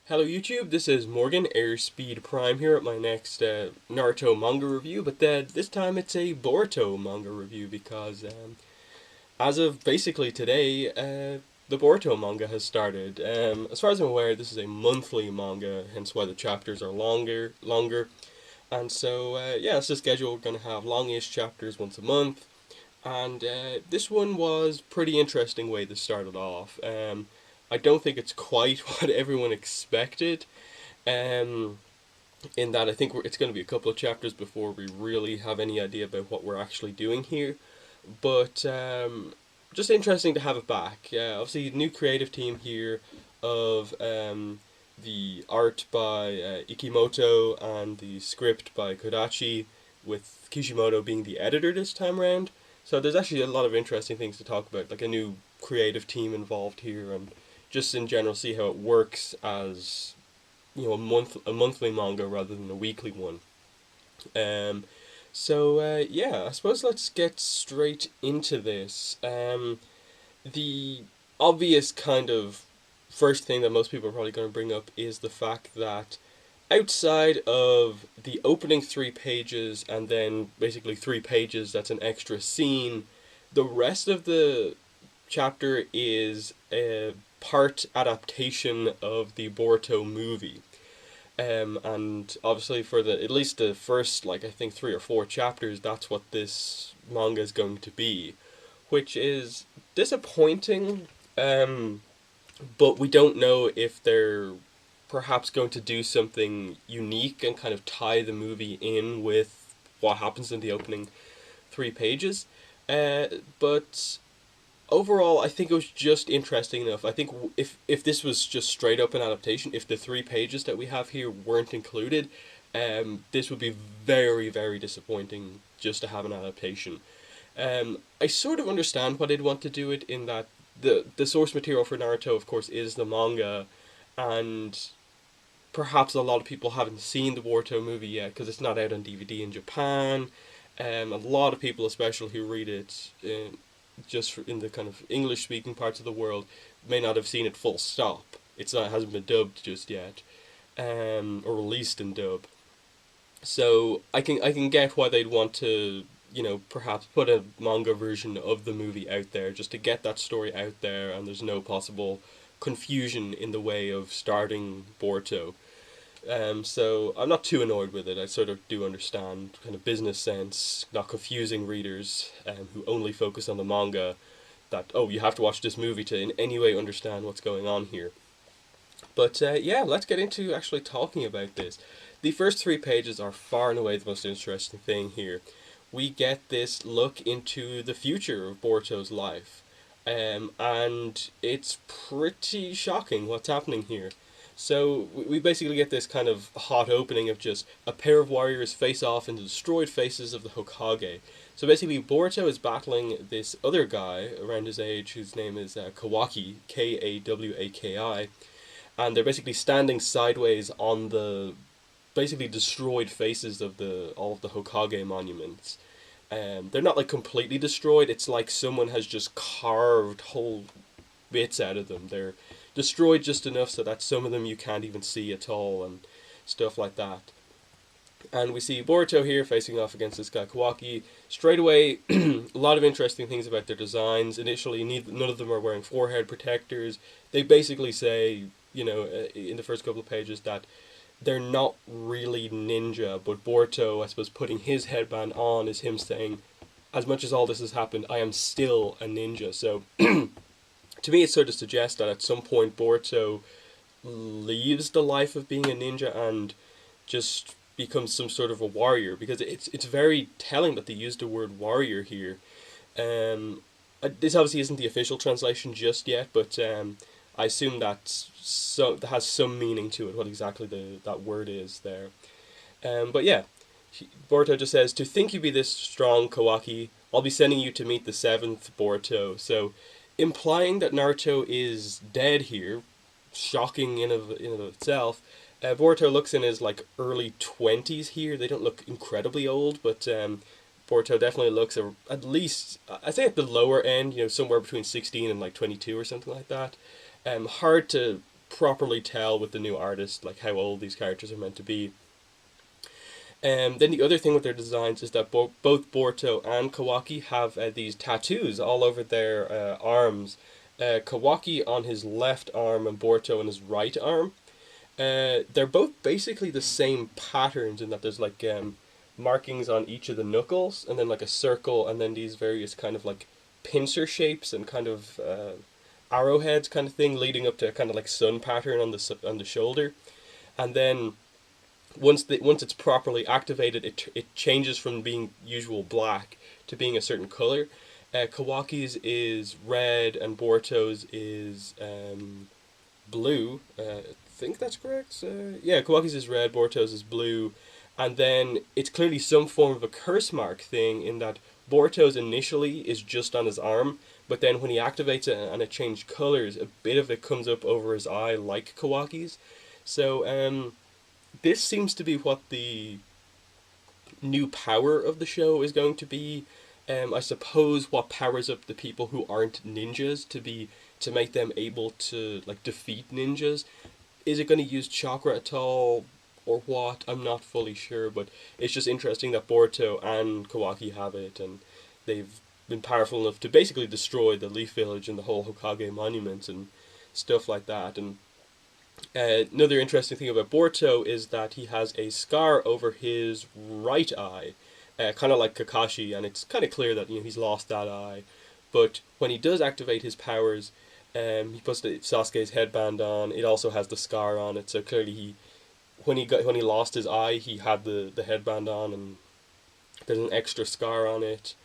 Hello YouTube, this is Morgan, Airspeed Prime here at my next Naruto manga review, but this time it's a Boruto manga review because as of basically today, the Boruto manga has started. As far as I'm aware, this is a monthly manga, hence why the chapters are longer. And so, yeah, it's the schedule. We're going to have longish chapters once a month, and this one was pretty interesting way to start it off. I don't think it's quite what everyone expected. Um, in that I think it's going to be a couple of chapters before we really have any idea about what we're actually doing here. But just interesting to have it back. Obviously, new creative team here of the art by Ikimoto and the script by Kodachi, with Kishimoto being the editor this time around. So there's actually a lot of interesting things to talk about, like a new creative team involved here, and just in general see how it works as a monthly manga rather than a weekly one. Um, yeah, I suppose let's get straight into this. The obvious kind of first thing that most people are probably going to bring up is the fact that outside of the opening 3 pages and then basically 3 pages that's an extra scene, the rest of the chapter is a part adaptation of the Boruto movie. And obviously for the at least the first, like, I think 3 or 4 chapters, that's what this manga is going to be, which is disappointing. Um, but we don't know if they're perhaps going to do something unique and kind of tie the movie in with what happens in the opening 3 pages. But overall, I think it was just interesting enough. I think if this was just straight up an adaptation, if the 3 pages that we have here weren't included, this would be very disappointing just to have an adaptation. I sort of understand why they'd want to do it, in that the source material for Naruto, of course, is the manga, and perhaps a lot of people haven't seen the Boruto movie yet because it's not out on DVD in Japan. A lot of people, especially who read it just in the kind of English speaking parts of the world, may not have seen it full stop. It hasn't been dubbed just yet, or released in dub. So I can get why they'd want to, perhaps put a manga version of the movie out there just to get that story out there, and there's no possible confusion in the way of starting Boruto. So I'm not too annoyed with it. I sort of do understand kind of business sense, not confusing readers who only focus on the manga, that, oh, you have to watch this movie to in any way understand what's going on here. But yeah, let's get into actually talking about this. The first 3 pages are far and away the most interesting thing here. We get this look into the future of Boruto's life. And it's pretty shocking what's happening here. So we basically get this kind of hot opening of just a pair of warriors face off in the destroyed faces of the Hokage. So basically, Boruto is battling this other guy around his age whose name is Kawaki, Kawaki, and they're basically standing sideways on the basically destroyed faces of all of the Hokage monuments. They're not like completely destroyed. It's like someone has just carved whole bits out of them. They're destroyed just enough so that some of them you can't even see at all, and stuff like that. And we see Boruto here facing off against this guy Kawaki. Straight away, a lot of interesting things about their designs. Initially, none of them are wearing forehead protectors. They basically say, in the first couple of pages, that they're not really ninja, but Boruto, I suppose, putting his headband on is him saying, as much as all this has happened, I am still a ninja. So to me, it sort of suggests that at some point Boruto leaves the life of being a ninja and just becomes some sort of a warrior, because it's very telling that they used the word warrior here. This obviously isn't the official translation just yet, but I assume that has some meaning to it, what exactly that word is there. But yeah, Boruto just says, "To think you be this strong, Kawaki, I'll be sending you to meet the seventh Boruto." So, implying that Naruto is dead here, shocking in of itself. Boruto looks in his like early 20s here. They don't look incredibly old, but Boruto definitely looks at least, I say, at the lower end, somewhere between 16 and like 22 or something like that. Hard to properly tell with the new artist like how old these characters are meant to be. Then the other thing with their designs is that both Boruto and Kawaki have these tattoos all over their arms. Kawaki on his left arm and Boruto on his right arm. They're both basically the same patterns in that there's like markings on each of the knuckles, and then like a circle, and then these various kind of like pincer shapes and kind of arrowheads kind of thing, leading up to a kind of like sun pattern on the shoulder, and then once it's properly activated, it changes from being usual black to being a certain color. Kawaki's is red and Boruto's is blue. I think that's correct. Yeah, Kawaki's is red, Boruto's is blue, and then it's clearly some form of a curse mark thing in that Boruto's initially is just on his arm, but then when he activates it and it changed colors, a bit of it comes up over his eye like Kawaki's. So this seems to be what the new power of the show is going to be. I suppose what powers up the people who aren't ninjas to make them able to like defeat ninjas. Is it going to use chakra at all or what? I'm not fully sure, but it's just interesting that Boruto and Kawaki have it, and they've been powerful enough to basically destroy the Leaf Village and the whole Hokage monument and stuff like that. And another interesting thing about Boruto is that he has a scar over his right eye, kind of like Kakashi, and it's kind of clear that he's lost that eye. But when he does activate his powers, he puts Sasuke's headband on. It also has the scar on it, so clearly when he lost his eye, he had the headband on, and there's an extra scar on it.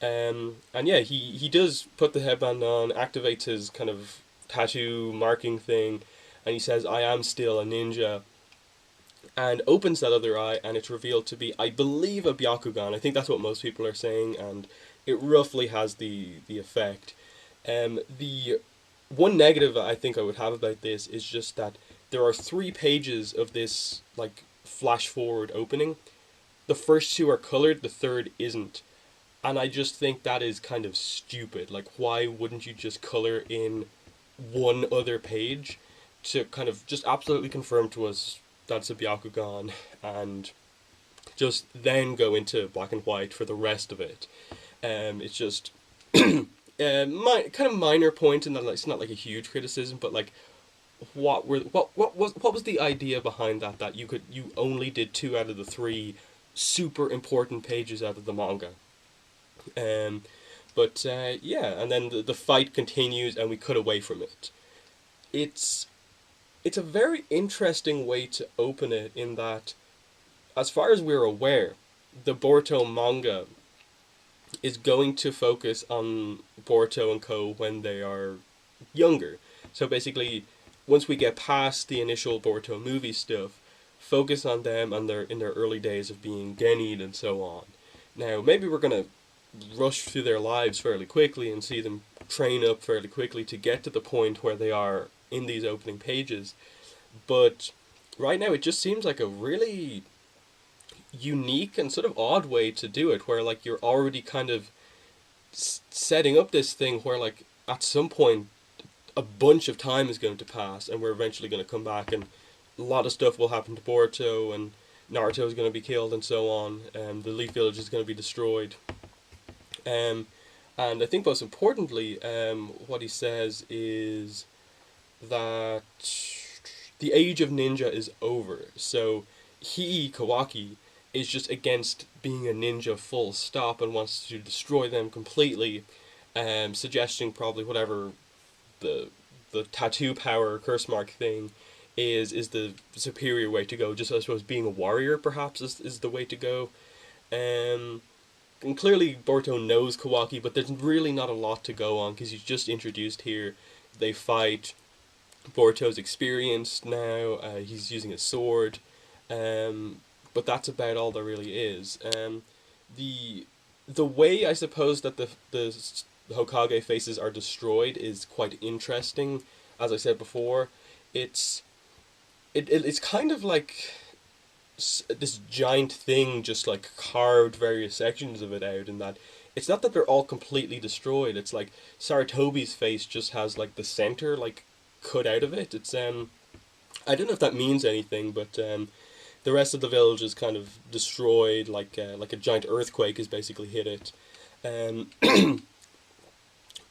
And yeah, he does put the headband on, activates his kind of tattoo marking thing, and he says, "I am still a ninja," and opens that other eye, and it's revealed to be, I believe, a Byakugan. I think that's what most people are saying, and it roughly has the effect. The one negative I think I would have about this is just that there are 3 pages of this like flash forward opening. The first 2 are colored, the third isn't. And I just think that is kind of stupid. Like, why wouldn't you just color in one other page to kind of just absolutely confirm to us that's a Byakugan, and just then go into black and white for the rest of it. It's just kind of minor point, and it's not like a huge criticism, but like what was the idea behind that you only did 2 out of the 3 super important pages out of the manga. But yeah, and then the fight continues, and we cut away from it. It's a very interesting way to open it in that, as far as we're aware, the Boruto manga is going to focus on Boruto and Co. when they are younger. So basically, once we get past the initial Boruto movie stuff, focus on them and in their early days of being Genin and so on. Now, maybe we're going to rush through their lives fairly quickly and see them train up fairly quickly to get to the point where they are in these opening pages. But right now it just seems like a really unique and sort of odd way to do it, where like you're already kind of setting up this thing where like at some point a bunch of time is going to pass and we're eventually going to come back, and a lot of stuff will happen to Boruto, and Naruto is going to be killed and so on, and the Leaf Village is going to be destroyed. And I think most importantly, what he says is that the age of ninja is over. So he, Kawaki, is just against being a ninja full stop and wants to destroy them completely, suggesting probably whatever the tattoo power or curse mark thing is the superior way to go. Just I suppose being a warrior perhaps is the way to go. And clearly Boruto knows Kawaki, but there's really not a lot to go on because he's just introduced here. They fight. Boruto's experienced now. He's using a sword, but that's about all there really is. The way I suppose that the Hokage faces are destroyed is quite interesting. As I said before, it's kind of like this giant thing just like carved various sections of it out, and that it's not that they're all completely destroyed. It's like Saratobi's face just has like the center like cut out of it. It's I don't know if that means anything, but the rest of the village is kind of destroyed, like a giant earthquake has basically hit it. Um,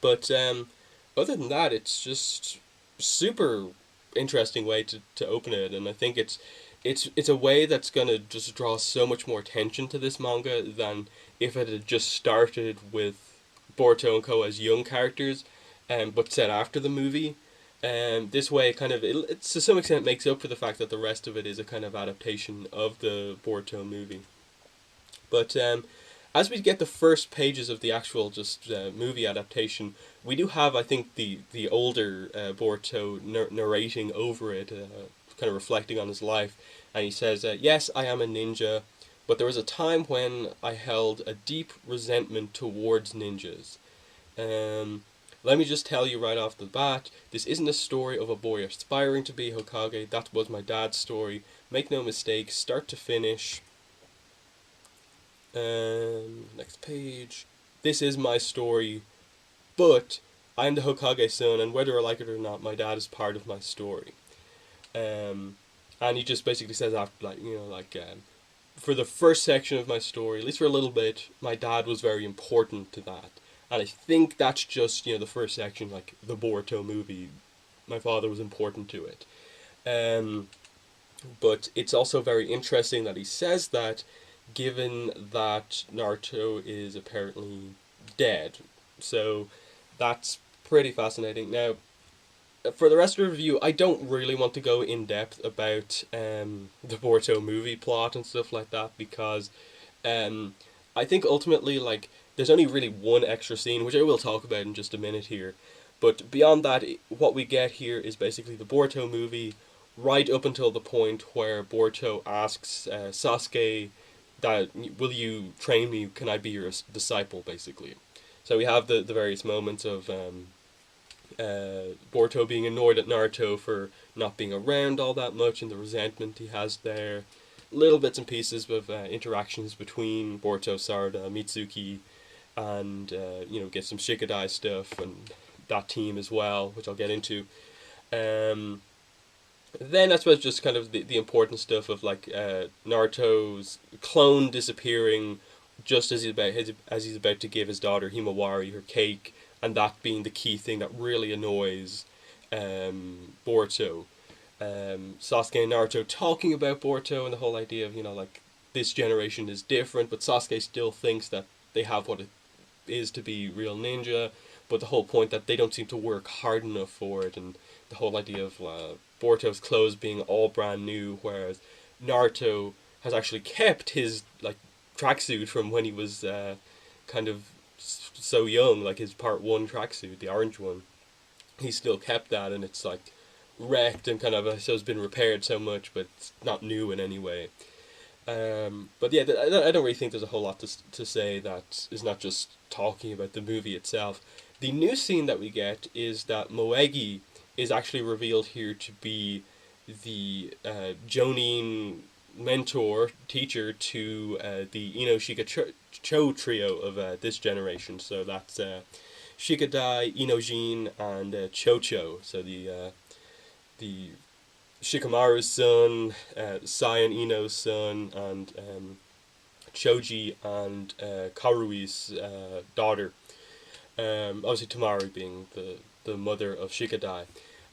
but other than that, it's just super interesting way to open it, and I think it's a way that's gonna just draw so much more attention to this manga than if it had just started with Boruto and Co as young characters, but set after the movie. This way, it to some extent makes up for the fact that the rest of it is a kind of adaptation of the Boruto movie. But as we get the first pages of the actual just movie adaptation, we do have, I think, the older Boruto narrating over it, kind of reflecting on his life, and he says, "Yes, I am a ninja, but there was a time when I held a deep resentment towards ninjas. Um, Let me just tell you right off the bat, this isn't a story of a boy aspiring to be Hokage. That was my dad's story. Make no mistake, start to finish." Next page. "This is my story, but I'm the Hokage son, and whether I like it or not, my dad is part of my story." And he just basically says after, for the first section of my story, at least for a little bit, my dad was very important to that. And I think that's just, the first section, like the Boruto movie. My father was important to it. But it's also very interesting that he says that, given that Naruto is apparently dead. So that's pretty fascinating. Now, for the rest of the review, I don't really want to go in depth about the Boruto movie plot and stuff like that, because I think ultimately, like, there's only really one extra scene, which I will talk about in just a minute here. But beyond that, what we get here is basically the Boruto movie, right up until the point where Boruto asks Sasuke that, "Will you train me? Can I be your disciple?" basically. So we have the various moments of Boruto being annoyed at Naruto for not being around all that much, and the resentment he has there. Little bits and pieces of interactions between Boruto, Sarada, Mitsuki, and get some Shikadai stuff and that team as well, which I'll get into. Then I suppose just kind of the important stuff of like Naruto's clone disappearing just as he's about to give his daughter Himawari her cake, and that being the key thing that really annoys Boruto. Sasuke and Naruto talking about Boruto and the whole idea of, like, this generation is different, but Sasuke still thinks that they have what it is to be real ninja, but the whole point that they don't seem to work hard enough for it, and the whole idea of Boruto's clothes being all brand new, whereas Naruto has actually kept his, like, tracksuit from when he was kind of so young, like his part 1 tracksuit, the orange one. He still kept that, and it's like wrecked and kind of, I suppose, been repaired so much, but it's not new in any way. But yeah, I don't really think there's a whole lot to say that is not just talking about the movie itself. The new scene that we get is that Moegi is actually revealed here to be the Jonin mentor, teacher to the Ino Cho trio of this generation. So that's Shikadai, Inojin, and Chocho. So the Shikamaru's son, Sai and Ino's son, and Choji and Karui's daughter. Obviously Tamari being the mother of Shikadai.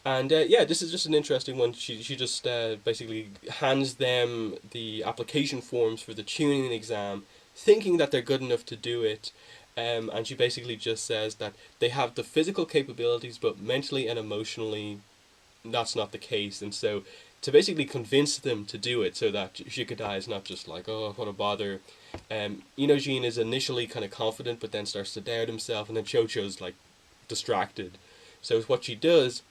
And yeah, this is just an interesting one. She just basically hands them the application forms for the tuning exam, thinking that they're good enough to do it. And she basically just says that they have the physical capabilities, but mentally and emotionally, that's not the case. And so to basically convince them to do it, so that Shikadai is not just like, "Oh, what a bother." Inojin is initially kind of confident, but then starts to doubt himself, and then Chocho's like distracted. So what she does,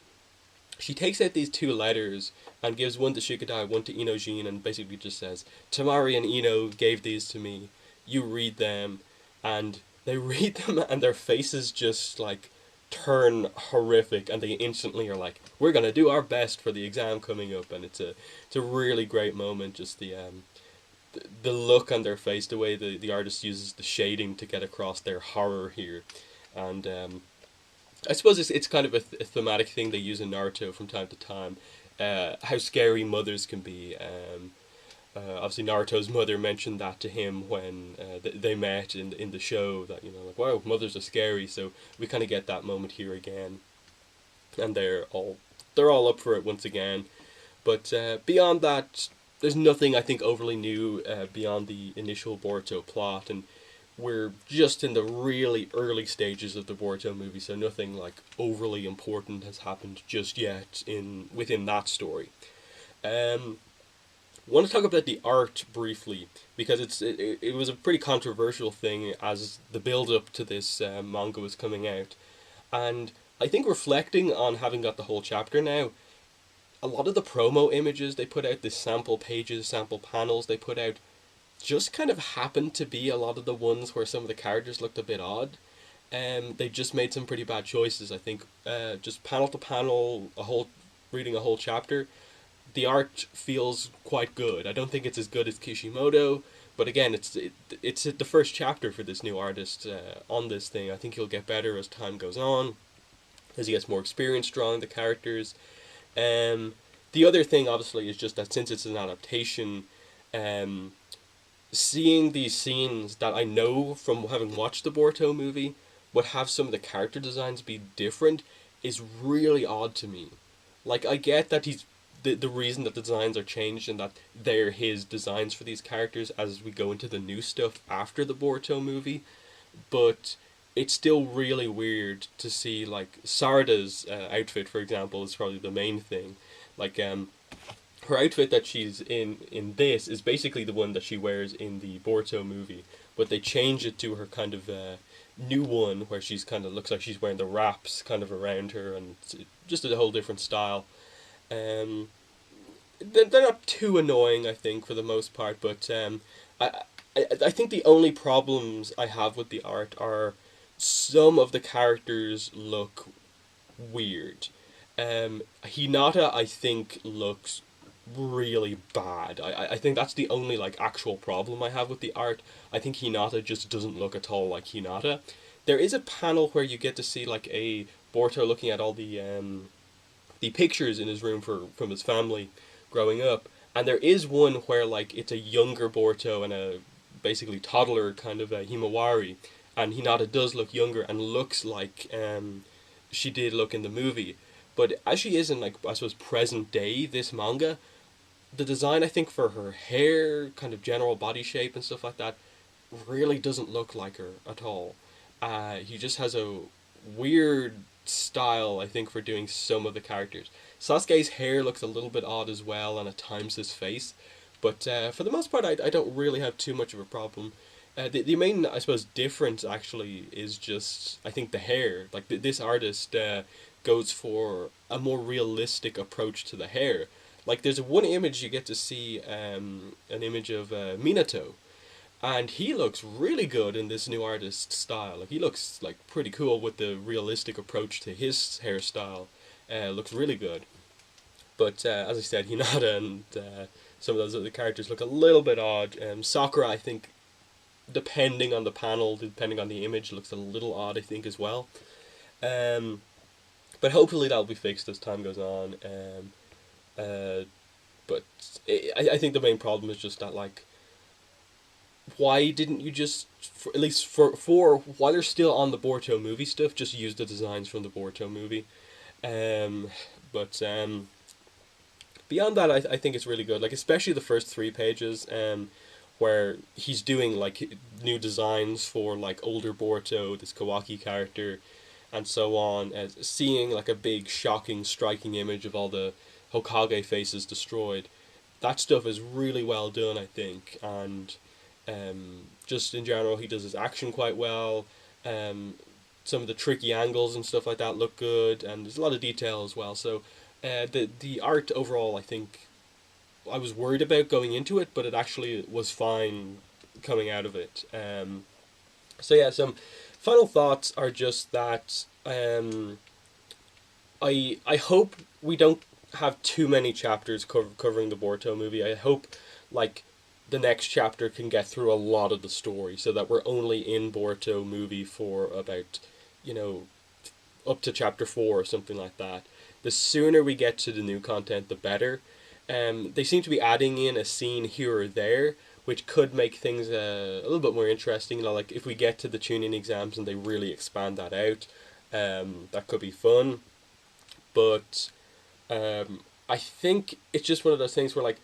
she takes out these 2 letters and gives one to Shikadai, one to Inojin, and basically just says, "Tamari and Ino gave these to me. You read them." And they read them, and their faces just like turn horrific, and they instantly are like, "We're gonna do our best for the exam coming up." And it's a really great moment. Just the look on their face, the way the artist uses the shading to get across their horror here, and I suppose it's kind of a thematic thing they use in Naruto from time to time. How scary mothers can be. Obviously, Naruto's mother mentioned that to him when they met in the show. That, like, wow, mothers are scary. So we kind of get that moment here again, and they're all up for it once again. But beyond that, there's nothing I think overly new beyond the initial Boruto plot, and we're just in the really early stages of the Boruto movie, so nothing like overly important has happened just yet in within that story. Um, I want to talk about the art briefly because it was a pretty controversial thing as the build up to this manga was coming out, and I think reflecting on having got the whole chapter now, a lot of the promo images they put out, the sample pages, sample panels they put out, just kind of happened to be a lot of the ones where some of the characters looked a bit odd. They just made some pretty bad choices. I think just panel to panel, reading a whole chapter, the art feels quite good. I don't think it's as good as Kishimoto, but again, it's the first chapter for this new artist on this thing. I think he'll get better as time goes on, as he gets more experience drawing the characters. Um, the other thing, obviously, is just that since it's an adaptation, um, seeing these scenes that I know from having watched the Boruto movie would have some of the character designs be different is really odd to me. Like, I get that the reason that the designs are changed and that they're his designs for these characters as we go into the new stuff after the Boruto movie, but it's still really weird to see, like, Sarda's outfit, for example, is probably the main thing. Like, her outfit that she's in this is basically the one that she wears in the Boruto movie, but they change it to her kind of new one where she's kind of looks like she's wearing the wraps kind of around her, and it's just a whole different style. Um, they're not too annoying, I think, for the most part, but I, I think the only problems I have with the art are some of the characters look weird. Hinata, I think, looks really bad. I think that's the only like actual problem I have with the art. I think Hinata just doesn't look at all like Hinata. There is a panel where you get to see like a Boruto looking at all the pictures in his room from his family growing up, and there is one where like it's a younger Boruto and a basically toddler kind of a Himawari, and Hinata does look younger and looks like she did look in the movie. But as she is in like I suppose present day this manga, the design I think for her hair, kind of general body shape and stuff like that, really doesn't look like her at all. He just has a weird style I think for doing some of the characters. Sasuke's hair looks a little bit odd as well, and at times his face, but for the most part I don't really have too much of a problem. The main I suppose difference actually is just I think the hair. Like this artist goes for a more realistic approach to the hair. Like there's one image you get to see an image of Minato, and he looks really good in this new artist style. Like he looks like pretty cool with the realistic approach to his hairstyle. Looks really good. But as I said, Hinata and some of those other characters look a little bit odd. Sakura, I think, depending on the panel, depending on the image, looks a little odd. I think as well. Um, but hopefully that'll be fixed as time goes on. Uh, but I think the main problem is just that like why didn't you just at least for while they're still on the Boruto movie stuff, just use the designs from the Boruto movie. Um, but beyond that, I think it's really good. Like especially the first 3 pages, where he's doing like new designs for like older Boruto, this Kawaki character, and so on. As seeing like a big, shocking, striking image of all the Hokage faces destroyed. That stuff is really well done, I think, and just in general, he does his action quite well. Um, some of the tricky angles and stuff like that look good, and there's a lot of detail as well. So, the art overall, I think, I was worried about going into it, but it actually was fine coming out of it. So yeah, some final thoughts are just that I hope we don't have too many chapters covering the Boruto movie. I hope like the next chapter can get through a lot of the story so that we're only in Boruto movie for about, you know, up to chapter 4 or something like that. The sooner we get to the new content, the better. They seem to be adding in a scene here or there, which could make things a little bit more interesting. You know, like if we get to the tuning exams and they really expand that out, that could be fun. But I think it's just one of those things where, like,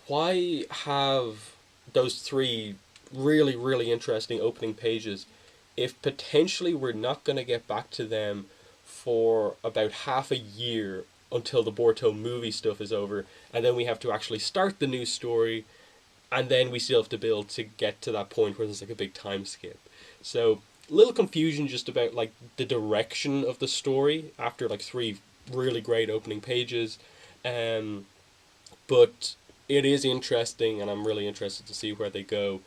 why have those three really, really interesting opening pages if potentially we're not going to get back to them for about half a year until the Boruto movie stuff is over, and then we have to actually start the new story, and then we still have to build to get to that point where there's like a big time skip. So little confusion just about like the direction of the story after like three really great opening pages, um, but it is interesting, and I'm really interested to see where they go.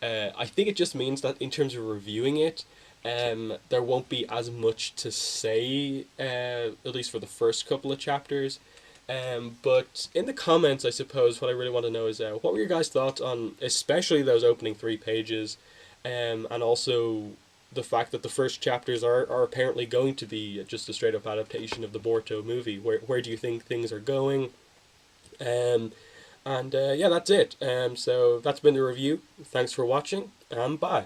I think it just means that in terms of reviewing it, there won't be as much to say, at least for the first couple of chapters. But in the comments, I suppose what I really want to know is what were your guys' thoughts on especially those opening 3 pages, and also the fact that the first chapters are apparently going to be just a straight up adaptation of the Boruto movie. Where do you think things are going? Um, and yeah, that's it. So that's been the review. Thanks for watching, and bye.